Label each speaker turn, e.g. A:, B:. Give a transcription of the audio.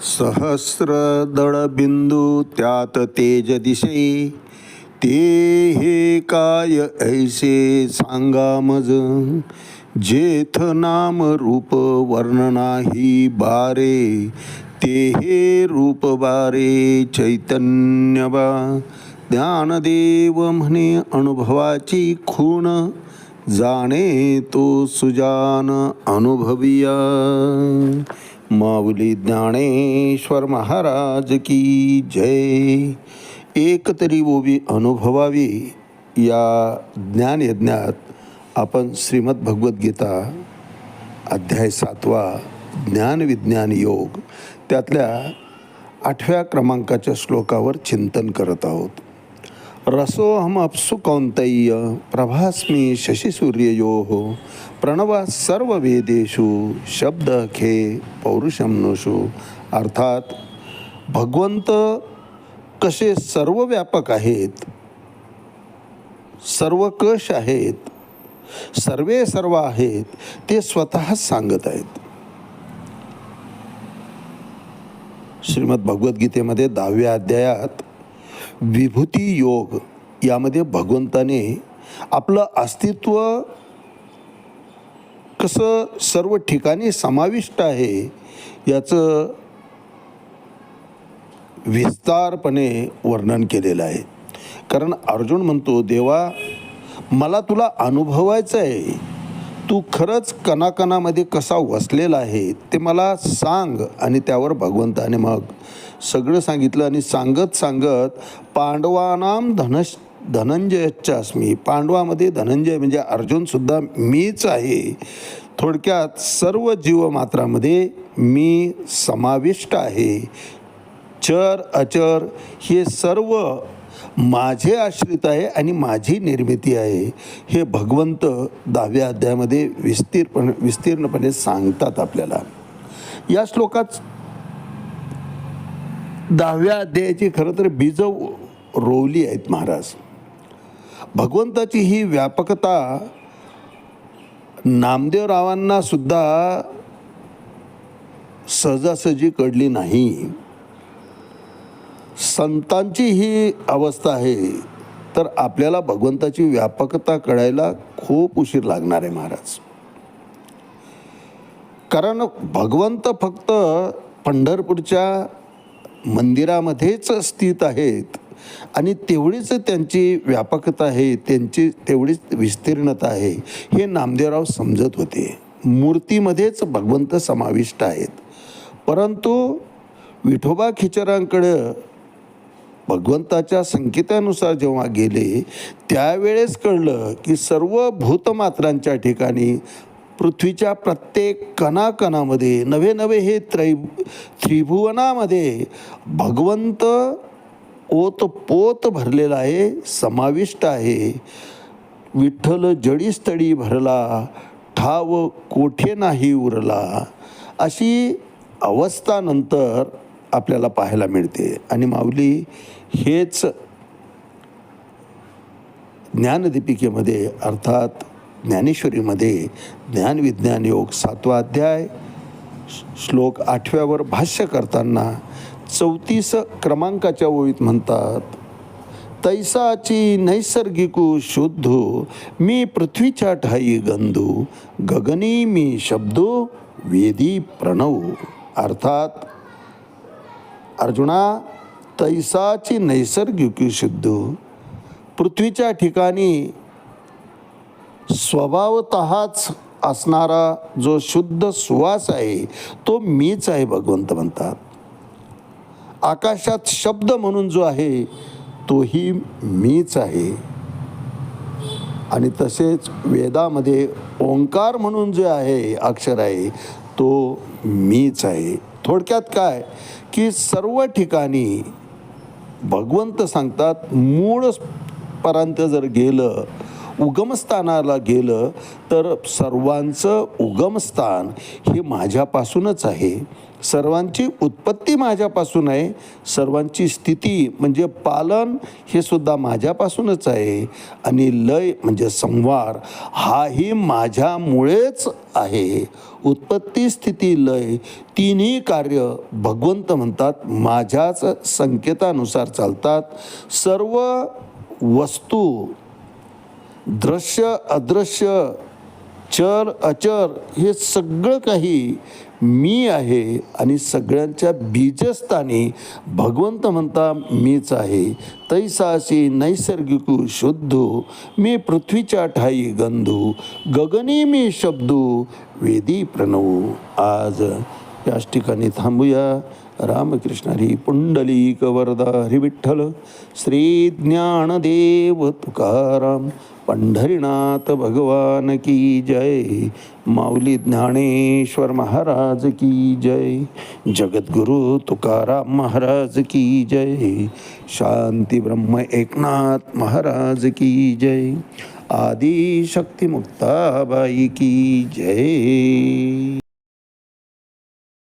A: सहस्रदळबिंदू त्यात तेज दिसे, ते हे काय ऐसे सांगा मज. जेथ नाम रूप वर्ण नाही बारे, ते हे रूप बारे चैतन्य बा. ज्ञानदेव म्हणे अनुभवाची खूण, जाणे तो सुजान अनुभविया. माऊली ज्ञानेश्वर महाराज की जय. एक तरी ओवी अनुभवावी या ज्ञानयज्ञात आपण श्रीमद भगवद्गीता अध्याय 7 ज्ञानविज्ञान योग त्यातल्या 8व्या क्रमांकाच्या श्लोकावर चिंतन करत आहोत. रसोहम अप्सु कौंतय्य प्रभास्मी शशिसूर्ययोः प्रणवा सर्व वेदेषु शब्द खे पौरुषमनुषु. अर्थात भगवंत कसे सर्व व्यापक आहेत, सर्वकष आहेत, सर्वे सर्व आहेत ते स्वतःच सांगत आहेत. श्रीमद भगवद्गीतेमध्ये 10व्या अध्यायात विभूती योग यामध्ये भगवंताने आपलं अस्तित्व कसं सर्व ठिकाणी समाविष्ट आहे याचं विस्तारपणे वर्णन केलेलं आहे. कारण अर्जुन म्हणतो, देवा मला तुला अनुभवायचं आहे, तू खरंच कणाकणामध्ये कसा वसलेला आहे ते मला सांग. आणि त्यावर भगवंताने मग सगळं सांगितलं आणि सांगत सांगत पांडवानाम धनंजयच्चास्मी, पांडवामध्ये धनंजय म्हणजे अर्जुनसुद्धा मीच आहे. थोडक्यात सर्व जीवमात्रामध्ये मी समाविष्ट आहे. चर अचर हे सर्व माझे आश्रित आहे आणि माझी निर्मिती आहे. हे भगवंत 10व्या अध्यायामध्ये विस्तीर्णपणे सांगतात आपल्याला. या श्लोकात 10व्या अध्यायाची खरं तर बीज रोवली आहेत महाराज. भगवंताची ही व्यापकता नामदेवरावांना सुद्धा सहजासहजी कळली नाही. संतांची ही अवस्था आहे, तर आपल्याला भगवंताची व्यापकता कळायला खूप उशीर लागणार आहे महाराज. कारण भगवंत फक्त पंढरपूरच्या मंदिरामध्येच स्थित आहेत आणि तेवढीच त्यांची व्यापकता आहे, त्यांची तेवढीच विस्तीर्णता आहे हे नामदेवराव समजत होते. मूर्तीमध्येच भगवंत समाविष्ट आहेत. परंतु विठोबा खिचरांकडं भगवंताच्या संकेतानुसार जेव्हा गेले त्यावेळेस कळलं की सर्व भूतमात्रांच्या ठिकाणी पृथ्वीच्या प्रत्येक कणाकणामध्ये नवे नवे हे त्रिभुवनामध्ये भगवंत ओतपोत भरलेला आहे, समाविष्ट आहे. विठ्ठल जडीस्थळी भरला, ठाव कोठे नाही उरला, अशी अवस्था नंतर आपल्याला पाहायला मिळते. आणि माऊली हेच ज्ञानदीपिकेमध्ये अर्थात ज्ञानेश्वरीमध्ये ज्ञानविज्ञान योग 7वा अध्याय श्लोक 8व्यावर भाष्य करताना 34 क्रमांकाच्या ओळीत म्हणतात, तैसाची नैसर्गिकू शुद्धू मी पृथ्वीच्या ठाई गंधू, गगनी मी शब्दो वेदी प्रणव. अर्थात अर्जुना, तैसाची नैसर्गिक शुद्ध, पृथ्वीच्या ठिकाणी स्वभावतःच असणारा जो शुद्ध सुवास आहे तो मीच आहे भगवंत म्हणतात. आकाशात शब्द म्हणून जो आहे तोही मीच आहे. आणि तसेच वेदामध्ये ओंकार म्हणून जे आहे अक्षर आहे तो मीच आहे. थोडक्यात काय की सर्व ठिकाणी भगवंत सांगतात, मूळ पर्यंत जर गेलं, उगमस्थानाला गेलं तर सर्वांचं उगमस्थान हे माझ्यापासूनच आहे. सर्वांची उत्पत्ती माझ्यापासून आहे. सर्वांची स्थिती म्हणजे पालन हे सुद्धा माझ्यापासूनच आहे. आणि लय म्हणजे संवार हाही माझ्यामुळेच आहे. उत्पत्ती, स्थिती, लय तिन्ही कार्य भगवंत म्हणतात माझ्याच संकेतानुसार चालतात. सर्व वस्तू दृश्य अदृश्य चर अचर हे सगळं काही मी आहे. आणि सगळ्यांच्या बीजस्थानी भगवंत म्हणता मीच आहे. तैसासी नैसर्गिक शुद्धू मी पृथ्वीच्या ठाई गंधू गगनी मी शब्दू वेदी प्रणवू. आज याच ठिकाणी थांबूया. रामकृष्ण हरी पुंडलिक वरदा हरी विठ्ठल. श्री ज्ञानदेव तुकाराम पंढरीनाथ भगवान की जय. माऊली ज्ञानेश्वर महाराज की जय. जगद्गुरु तुकाराम महाराज की जय. शांती ब्रह्म एकनाथ महाराज की जय. आदि शक्ती मुक्ताबाई की जय.